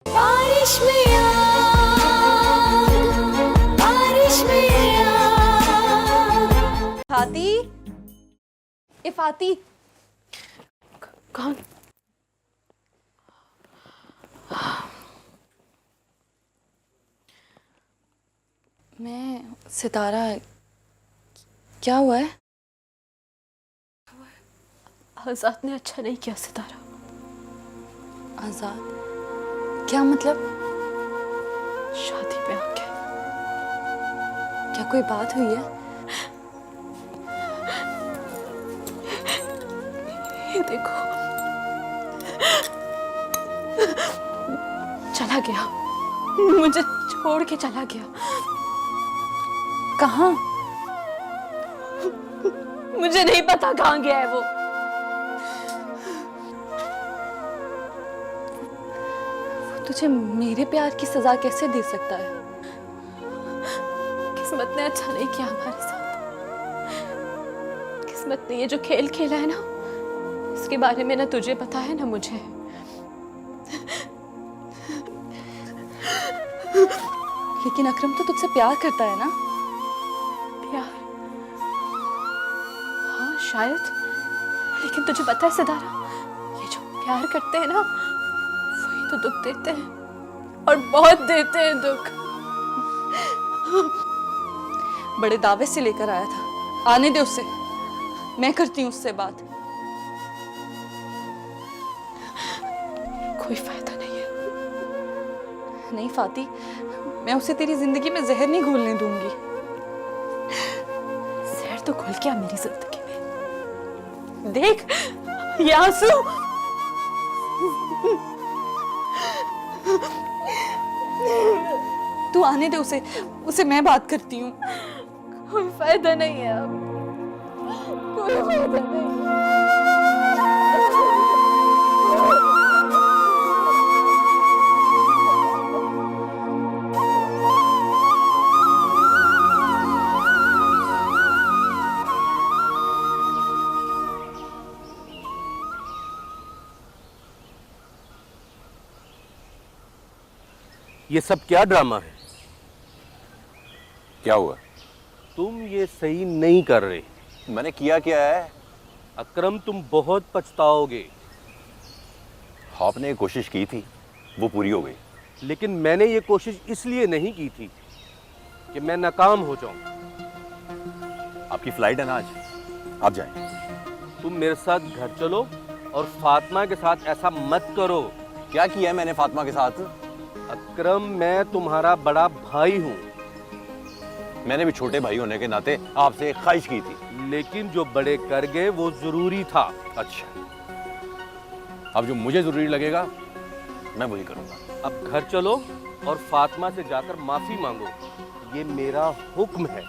बारिश में यार, बारिश में यार। फाती, ए फाती। कौन? मैं सितारा। क्या हुआ है? आजाद ने अच्छा नहीं किया सितारा। आजाद? क्या मतलब? शादी में आके क्या कोई बात हुई है? ये देखो, चला गया, मुझे छोड़ के चला गया। कहाँ? मुझे नहीं पता कहाँ गया है वो। तुझे मेरे प्यार की सजा कैसे दे सकता है? किस्मत ने अच्छा नहीं किया हमारे साथ। किस्मत ने ये जो खेल खेला है ना, इसके बारे में ना तुझे पता है ना मुझे। लेकिन अकरम तो तुझसे प्यार करता है ना? प्यार? हाँ शायद, लेकिन तुझे पता है सितारा, ये जो प्यार करते हैं ना, वही तो दुख देते हैं, और बहुत देते हैं दुख। बड़े दावे से लेकर आया था, आने दे उसे, मैं करती हूँ उससे बात। कोई फायदा नहीं है। नहीं फाती, मैं उसे तेरी जिंदगी में जहर नहीं घोलने दूंगी। जहर तो घुल गया मेरी जिंदगी में। देख ये आंसू। तू आने दे उसे, उसे मैं बात करती हूँ। कोई फायदा नहीं है अब, कोई फायदा नहीं। ये सब क्या ड्रामा है? क्या हुआ? तुम ये सही नहीं कर रहे। मैंने किया क्या है? अकरम, तुम बहुत पछताओगे। आपने कोशिश की थी, वो पूरी हो गई। लेकिन मैंने ये कोशिश इसलिए नहीं की थी कि मैं नाकाम हो जाऊं। आपकी फ्लाइट है ना आज, आप जाएं। तुम मेरे साथ घर चलो और फातिमा के साथ ऐसा मत करो। क्या किया है मैंने फातिमा के साथ? अकरम, मैं तुम्हारा बड़ा भाई हूं। मैंने भी छोटे भाई होने के नाते आपसे एक ख्वाहिश की थी। लेकिन जो बड़े कर गए वो जरूरी था। अच्छा, अब जो मुझे जरूरी लगेगा मैं वही करूंगा। अब घर चलो और फातिमा से जाकर माफी मांगो। ये मेरा हुक्म है।